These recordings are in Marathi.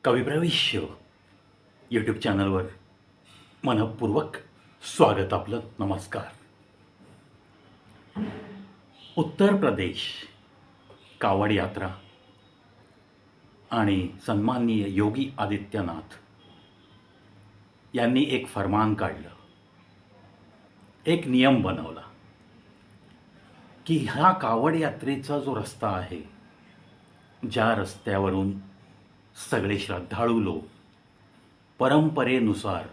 कविप्रविश्य यूट्यूब चॅनलवर मनपूर्वक स्वागत आपलं. नमस्कार. उत्तर प्रदेश कावड यात्रा आणि सन्माननीय योगी आदित्यनाथ यांनी एक फरमान काढलं, एक नियम बनवला की ह्या कावड यात्रेचा जो रस्ता आहे, ज्या रस्त्यावरून सगळे श्रद्धाळू लोक परंपरेनुसार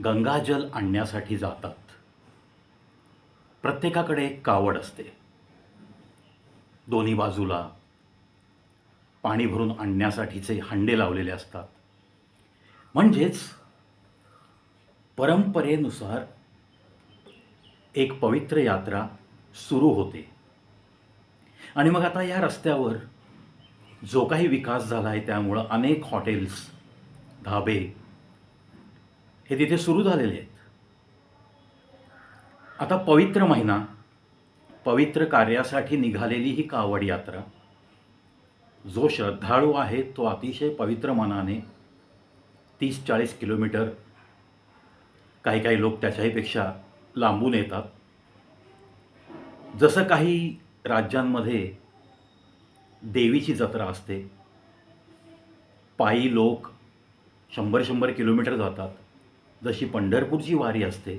गंगाजल आणण्यासाठी जातात, प्रत्येकाकडे एक कावड असते, दोन्ही बाजूला पाणी भरून आणण्यासाठीचे हंडे लावलेले असतात. म्हणजेच परंपरेनुसार एक पवित्र यात्रा सुरू होते. आणि मग आता या रस्त्यावर जो काही विकास झाला आहे त्यामुळं अनेक हॉटेल्स, धाबे हे तिथे सुरू झालेले आहेत. आता पवित्र महिना, पवित्र कार्यासाठी निघालेली ही कावड यात्रा, जो श्रद्धाळू आहे तो अतिशय पवित्र मनाने 30-40 किलोमीटर, काही काही लोक त्याच्याहीपेक्षा लांबून येतात. जसं काही राज्यांमध्ये देवीची जत्रा असते, पायी लोक 100-100 किलोमीटर जातात. जशी पंढरपूरची वारी असते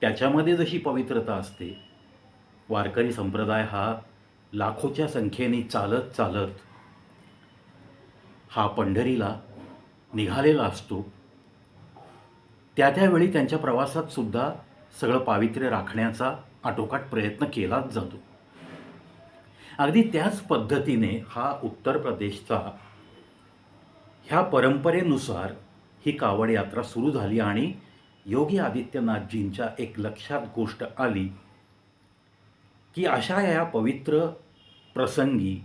त्याच्यामध्ये जशी पवित्रता असते, वारकरी संप्रदाय हा लाखोच्या संख्येने चालत चालत हा पंढरीला निघालेला असतो. त्यावेळी त्यांच्या प्रवासात सुद्धा सगळं पावित्र्य राखण्याचा आटोकाट प्रयत्न केलाच जातो. अगदी त्याच पद्धतीने हा उत्तर प्रदेशचा ह्या परंपरेनुसार ही कावड यात्रा सुरू झाली. आणि योगी आदित्यनाथजींच्या एक लक्षात गोष्ट आली की अशा या पवित्र प्रसंगी,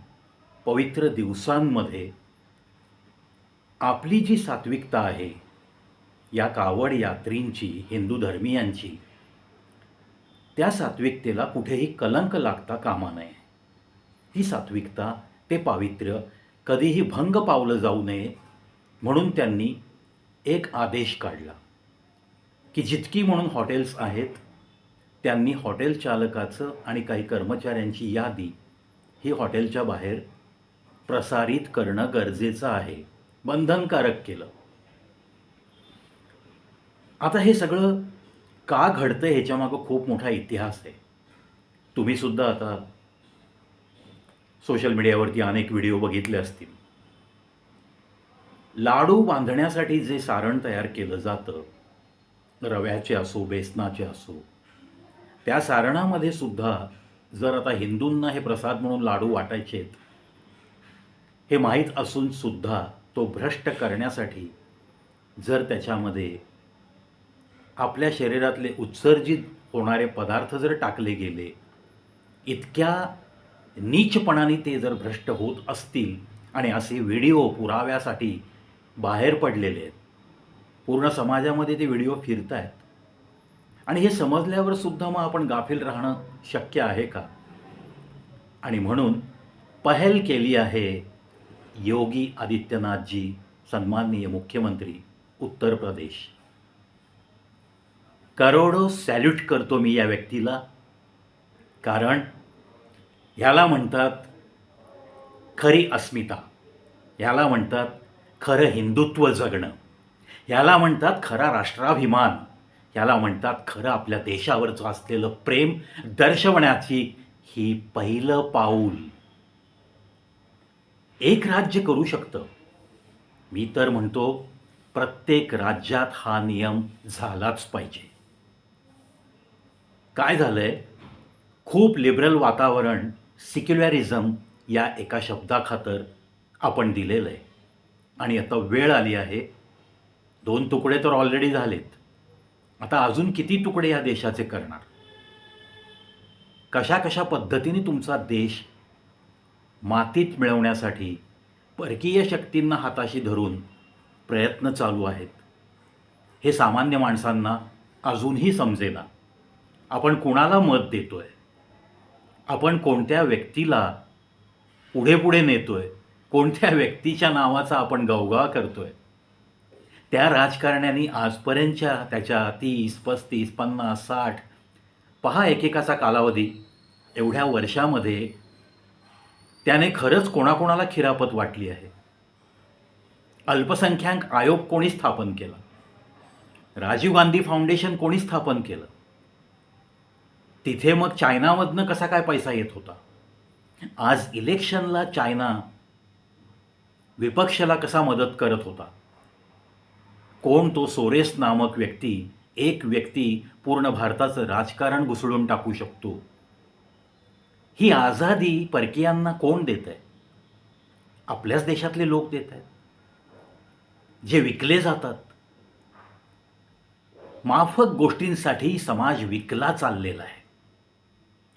पवित्र दिवसांमध्ये आपली जी सात्विकता आहे, या कावड यात्रींची, हिंदू धर्मीयांची, त्या सात्विकतेला कुठेही कलंक लागता कामा नये. ही सात्विकता, ते पावित्र्य कधीही भंग पावलं जाऊ नये म्हणून त्यांनी एक आदेश काढला की जितकी म्हणून हॉटेल्स आहेत त्यांनी हॉटेल चालकाचं आणि काही कर्मचाऱ्यांची यादी ही हॉटेलच्या बाहेर प्रसारित करणं गरजेचं आहे, बंधनकारक केलं. आता हे सगळं का घडतं ह्याच्यामागं खूप मोठा इतिहास आहे. तुम्ही सुद्धा आता सोशल मीडियावरती अनेक व्हिडिओ बघितले असतील. लाडू बांधण्यासाठी जे सारण तयार केलं जातं, रव्याचे असो, बेसनाचे असो, त्या सारणामध्ये सुद्धा जर आता हिंदूंना हे प्रसाद म्हणून लाडू वाटायचेत हे माहीत असून सुद्धा तो भ्रष्ट करण्यासाठी जर त्याच्यामध्ये आपल्या शरीरातले उत्सर्जित होणारे पदार्थ जर टाकले गेले, इतक्या नीचपणाने ते जर भ्रष्ट होत असतील आणि असे व्हिडिओ पुराव्यासाठी बाहेर पडलेले आहेत, पूर्ण समाजामध्ये ते व्हिडिओ फिरत आहेत, आणि हे समजल्यावर सुद्धा मग आपण गाफील राहणं शक्य आहे का? आणि म्हणून पहल केली आहे योगी आदित्यनाथजी, सन्माननीय मुख्यमंत्री उत्तर प्रदेश. करोडो सॅल्यूट करतो मी या व्यक्तीला, कारण ह्याला म्हणतात खरी अस्मिता, ह्याला म्हणतात खरं हिंदुत्व जगणं, ह्याला म्हणतात खरा राष्ट्राभिमान, ह्याला म्हणतात खरं आपल्या देशावरचं असलेलं प्रेम दर्शवण्याची ही पहिलं पाऊल. एक राज्य करू शकतं, मी तर म्हणतो प्रत्येक राज्यात हा नियम झालाच पाहिजे. काय झालंय, खूप लिबरल वातावरण सिक्युलरिझम या एका शब्दाखातर आपण दिलेलं आहे. आणि आता वेळ आली आहे, 2 तुकडे तर ऑलरेडी झालेत, आता अजून किती तुकडे या देशाचे करणार? कशा कशा पद्धतीने तुमचा देश मातीत मिळवण्यासाठी परकीय शक्तींना हाताशी धरून प्रयत्न चालू आहेत, हे सामान्य माणसांना अजूनही समजेना. आपण कुणाला मत देतोय, आपण कोणत्या व्यक्तीला पुढे पुढे नेतोय कोणत्या व्यक्तीच्या नावाचा आपण गवगवा करतोय, त्या राजकारण्यानी आजपर्यंतच्या त्याच्या 30, 35, 50, 60 पहा एकेकाचा कालावधी, एवढ्या वर्षामध्ये त्याने खरंच कोणाकोणाला खिरापत वाटली आहे? अल्पसंख्याक आयोग कोणी स्थापन केला? राजीव गांधी फाउंडेशन कोणी स्थापन केलं? तिथे मग चायनामधनं कसा काय पैसा येत होता? आज इलेक्शनला चायना विपक्षाला कसा मदत करत होता? कोण तो सोरेस नामक व्यक्ती, एक व्यक्ती पूर्ण भारताचं राजकारण घुसळून टाकू शकतो? ही आझादी परकीयांना कोण देत आहे? आपल्याच देशातले लोक देत आहेत, जे विकले जातात. माफक गोष्टींसाठी समाज विकला चाललेला आहे.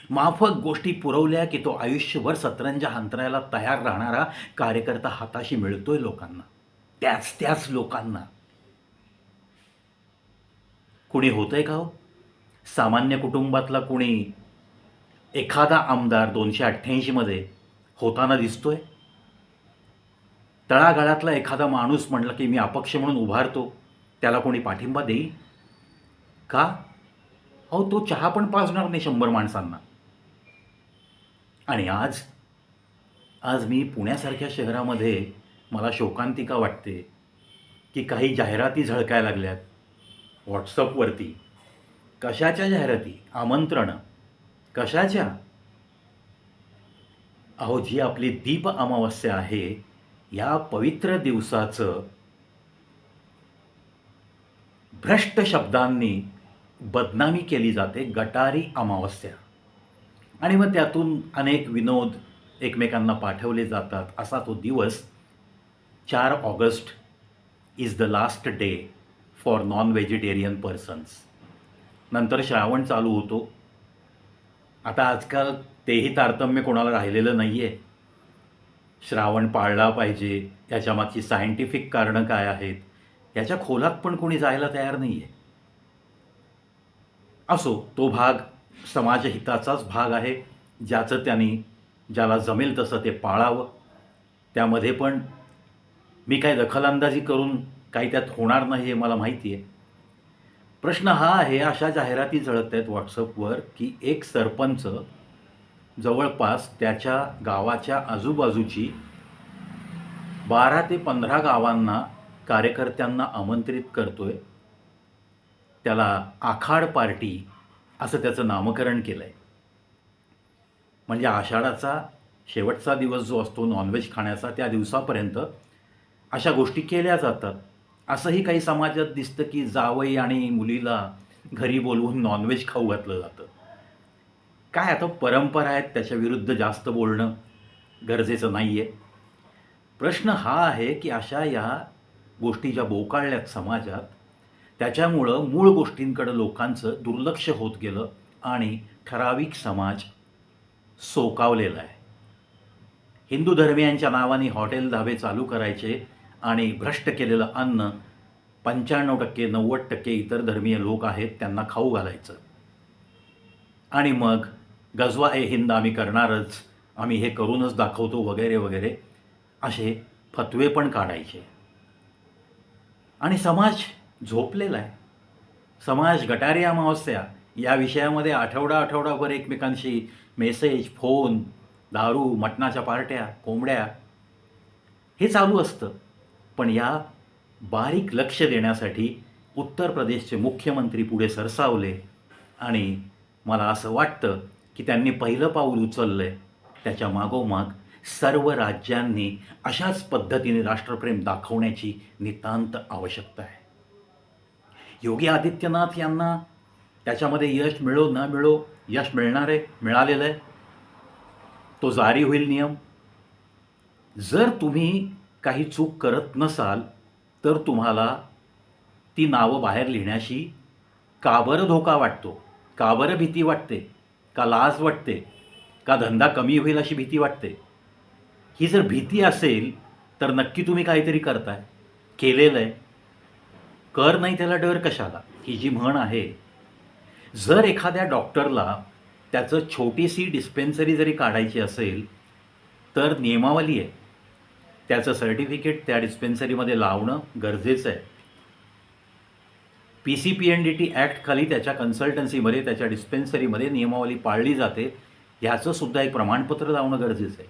माफक गोष्टी पुरवल्या की तो आयुष्यभर सतरंजा हांतरायला तयार राहणारा कार्यकर्ता हाताशी मिळतोय लोकांना, त्याच लोकांना. कुणी होतंय का हो? सामान्य कुटुंबातला कुणी एखादा आमदार 288 मध्ये होताना दिसतोय? तळागाळातला एखादा माणूस म्हणला की मी अपक्ष म्हणून उभारतो, त्याला कोणी पाठिंबा देईल का? अहो, तो चहा पण पाजणार नाही 100 माणसांना. आणि आज मी पुण्यासारख्या शहरामध्ये मला शोकांतिका वाटते की काही जाहिराती झळकायला लागल्यात व्हॉट्सअपवरती. कशाच्या जाहिराती? आमंत्रणं कशाच्या? अहो, जी आपली दीप अमावस्या आहे, या पवित्र दिवसाचं भ्रष्ट शब्दांनी बदनामी केली जाते, गटारी अमावस्या. आणि मग त्यातून अनेक विनोद एकमेकांना पाठवले जातात. असा तो दिवस 4 August is the last day for non vegetarian persons. नंतर श्रावण चालू होतो. आता आजकाल तेही तारतम्य कोणाला राहिलेलं नाही आहे. श्रावण पाळला पाहिजे, याच्यामागची सायंटिफिक कारणं काय आहेत, याच्या खोलात पण कोणी जायला तयार नाही आहे. असो, तो भाग समाजहिताचाच भाग आहे. ज्याला जमेल तसं ते पाळावं. त्यामध्ये पण मी काय दखलंदाजी करून काही त्यात होणार नाही हे मला माहिती आहे. प्रश्न हा आहे, अशा जाहिराती झळकत आहेत व्हॉट्सअपवर की एक सरपंच जवळपास त्याच्या गावाच्या आजूबाजूची 12 ते 15 गावांना, कार्यकर्त्यांना आमंत्रित करतोय. त्याला आखाड पार्टी असं त्याचं नामकरण केलं आहे. म्हणजे आषाढाचा शेवटचा दिवस जो असतो नॉनव्हेज खाण्याचा, त्या दिवसापर्यंत अशा गोष्टी केल्या जातात. असंही काही समाजात दिसतं की जावई आणि मुलीला घरी बोलवून नॉनव्हेज खाऊ घातलं जातं. काय आता परंपरा आहेत, त्याच्या विरुद्ध जास्त बोलणं गरजेचं नाही आहे. प्रश्न हा आहे की अशा या गोष्टी ज्या बोकाळल्यात समाजात, त्याच्यामुळं मूळ गोष्टींकडं लोकांचं दुर्लक्ष होत गेलं आणि ठराविक समाज सोकावलेला आहे. हिंदू धर्मियांच्या नावाने हॉटेल धाबे चालू करायचे आणि भ्रष्ट केलेलं अन्न 95% 90% इतर धर्मीय लोक आहेत त्यांना खाऊ घालायचं. आणि मग गजवा ए हिंद आम्ही करणारच, आम्ही हे करूनच दाखवतो वगैरे वगैरे असे फतवे पण काढायचे. आणि समाज झोपलेला आहे. समाज गटारी अमावस्या या विषयामध्ये आठवडाभर एकमेकांशी मेसेज, फोन, दारू, मटणाच्या पार्ट्या, कोंबड्या हे चालू असतं. पण या बारीक लक्ष देण्यासाठी उत्तर प्रदेशचे मुख्यमंत्री पुढे सरसावले आणि मला असं वाटतं की त्यांनी पहिलं पाऊल उचललं आहे. त्याच्या मागोमाग सर्व राज्यांनी अशाच पद्धतीने राष्ट्रप्रेम दाखवण्याची नितांत आवश्यकता आहे. योगी आदित्यनाथ यांना त्याच्यामध्ये यश मिळो न मिळो, यश मिळणार आहे, मिळालेलं आहे. तो जारी होईल नियम. जर तुम्ही काही चूक करत नसाल तर तुम्हाला ती नावं बाहेर लिहिण्याशी का बरं धोका वाटतो? का बरं भीती वाटते? का लाज वाटते? का धंदा कमी होईल अशी भीती वाटते? ही जर भीती असेल तर नक्की तुम्ही काहीतरी करताय, केलेलं आहे. कर नाही त्याला डर कशाला, ही जी म्हण आहे. जर एखाद्या डॉक्टरला त्याचं छोटीशी डिस्पेन्सरी जरी काढायची असेल तर नियमावली आहे. त्याचं सर्टिफिकेट त्या डिस्पेन्सरीमध्ये लावणं गरजेचं आहे. PCPNDT ॲक्ट खाली त्याच्या कन्सल्टन्सीमध्ये, त्याच्या डिस्पेन्सरीमध्ये नियमावली पाळली जाते ह्याचं सुद्धा एक प्रमाणपत्र लावणं गरजेचं आहे.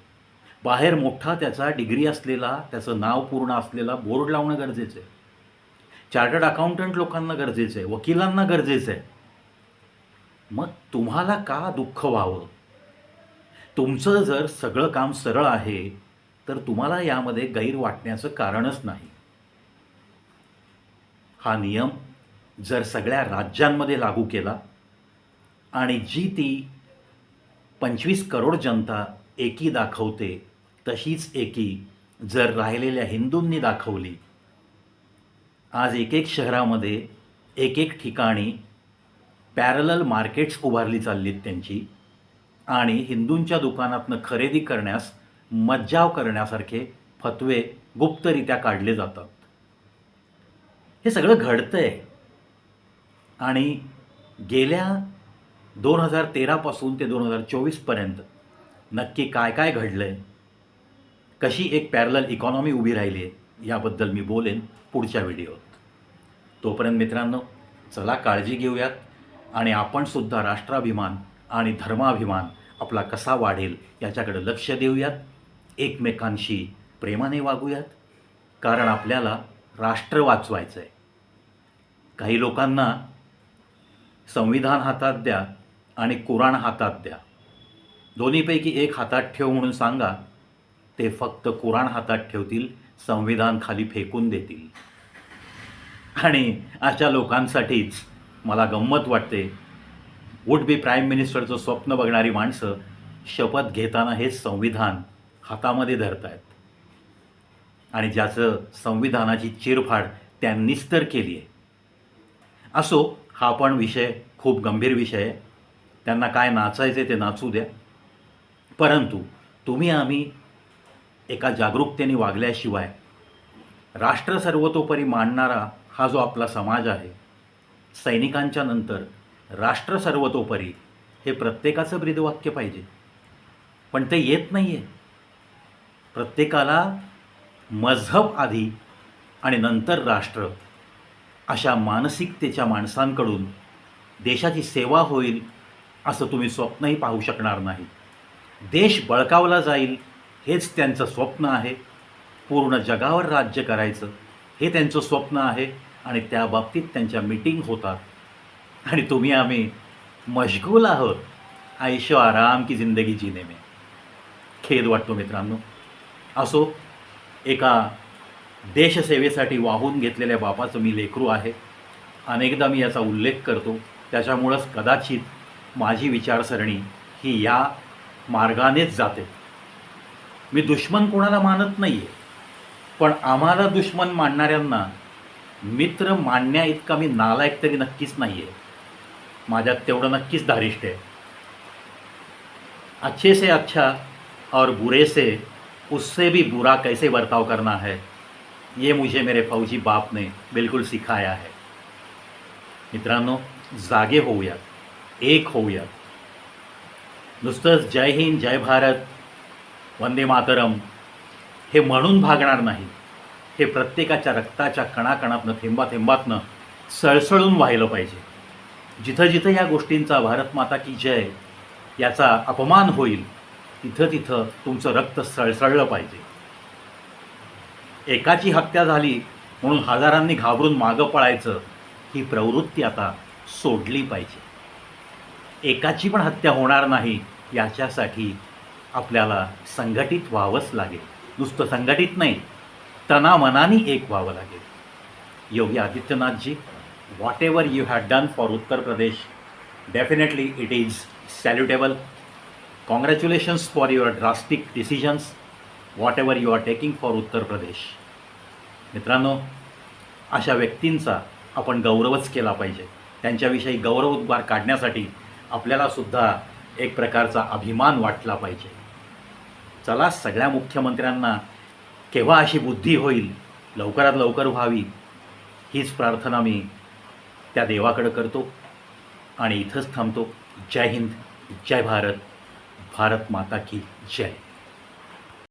बाहेर मोठा त्याचा डिग्री असलेला, त्याचं नाव पूर्ण असलेला बोर्ड लावणं गरजेचं आहे. चार्टर्ड अकाउंटंट लोकांना गरजेचं आहे, वकिलांना गरजेचं आहे. मग तुम्हाला का दुःख व्हावं? तुमचं जर सगळं काम सरळ आहे तर तुम्हाला यामध्ये गैर वाटण्याचं कारणच नाही. हा नियम जर सगळ्या राज्यांमध्ये लागू केला आणि जी ती 25 करोड जनता एकी दाखवते तशीच एकी जर राहिलेल्या हिंदूंनी दाखवली, आज एक एक शहरामध्ये एक एक ठिकाणी पॅरलल मार्केट्स उभारली चाललीत त्यांची, आणि हिंदूंच्या दुकानातनं खरेदी करण्यास मज्जाव करण्यासारखे फतवे गुप्तरित्या काढले जातात. हे सगळं घडतंय. आणि गेल्या 2013 पासून ते 2024 पर्यंत नक्की काय काय घडलं आहे, कशी एक पॅरलल इकॉनॉमी उभी राहिली आहे, याबद्दल मी बोलेन पुढच्या व्हिडिओत. तोपर्यंत मित्रांनो, चला काळजी घेऊयात आणि आपणसुद्धा राष्ट्राभिमान आणि धर्माभिमान आपला कसा वाढेल याच्याकडे लक्ष देऊयात. एकमेकांशी प्रेमाने वागूयात, कारण आपल्याला राष्ट्र वाचवायचं आहे. काही लोकांना संविधान हातात द्या आणि कुराण हातात द्या, दोन्हीपैकी एक हातात ठेव म्हणून सांगा, ते फक्त कुराण हातात ठेवतील, संविधान खाली फेकून देतील. आणि अशा लोकांसाठीच मला गंमत वाटते. वुड बी प्राईम मिनिस्टरचं स्वप्न बघणारी माणसं शपथ घेताना हे संविधान हातामध्ये धरत आहेत, आणि ज्याचं संविधानाची चिरफाड त्यांनीच तर केली आहे. असो, हा पण विषय खूप गंभीर विषय आहे. त्यांना काय नाचायचे ते नाचू द्या, परंतु तुम्ही आम्ही एका जागरूकतेने वागल्याशिवाय राष्ट्र सर्वतोपरी मानणारा हा जो आपला समाज आहे, सैनिकांच्या नंतर राष्ट्र सर्वतोपरी हे प्रत्येकाचं ब्रीदवाक्य पाहिजे. पण ते येत नाही आहे. प्रत्येकाला मजहब आधी आणि नंतर राष्ट्र अशा मानसिकतेच्या माणसांकडून देशाची सेवा होईल असं तुम्ही स्वप्नही पाहू शकणार नाही. देश बळकावला जाईल हेच त्यांचं स्वप्न आहे. पूर्ण जगावर राज्य करायचं हे त्यांचं स्वप्न आहे, आणि त्या बाबतीत त्यांच्या मीटिंग होतात, आणि तुम्ही आम्ही मशगूल आहोत ऐशो आराम की जिंदगी जीने में. खेद वाटतो मित्रांनो. असो, एका देशसेवेसाठी वाहून घेतलेल्या बापाचं मी लेकरू आहे. अनेकदा मी याचा उल्लेख करतो. त्याच्यामुळंच कदाचित माझी विचारसरणी ही या मार्गानेच जाते. मी दुश्मन कोणाला मानत नाही आहे, पण आम्हाला दुश्मन मानणाऱ्यांना मित्र मानण्या इतका मी नालायक तरी नक्कीच नाही आहे. माझ्यात तेवढं नक्कीच धारिष्ट आहे. अच्छे से अच्छा और बुरे से उससे भी बुरा कैसे बर्ताव करना है, ये मुझे मेरे फौजी बाप ने बिल्कुल सिखाया है. मित्रांनो, जागे होऊयात, एक होऊयात. नुसतंच जय हिंद, जय भारत, वंदे मातरम हे म्हणून भागणार नाही. हे प्रत्येकाच्या रक्ताच्या कणाकणातनं, थेंबाथेंबातनं सळसळून व्हायला पाहिजे. जिथं जिथं या गोष्टींचा भारत माता की जय याचा अपमान होईल, तिथं तिथं तुमचं रक्त सळसळलं पाहिजे. एकाची हत्या झाली म्हणून हजारांनी घाबरून मागं पळायचं, ही प्रवृत्ती आता सोडली पाहिजे. एकाची पण हत्या होणार नाही याच्यासाठी आपल्याला संघटित व्हावंच लागेल. नुसतं संघटित नाही, तनामनाने एक व्हावं लागेल. योगी आदित्यनाथजी, whatever you had done for Uttar Pradesh, definitely it is salutable. Congratulations for your drastic decisions, whatever you are taking for Uttar Pradesh. मित्रांनो, अशा व्यक्तींचा आपण गौरवच केला पाहिजे. त्यांच्याविषयी गौरवोद्गार काढण्यासाठी आपल्यालासुद्धा एक प्रकारचा अभिमान वाटला पाहिजे. चला, सगळ्या मुख्यमंत्र्यांना केव्हा अशी बुद्धी होईल, लवकरात लवकर व्हावी, हीच प्रार्थना मी त्या देवाकडे करतो आणि इथंच थांबतो. जय हिंद, जय भारत, भारत माता की जय.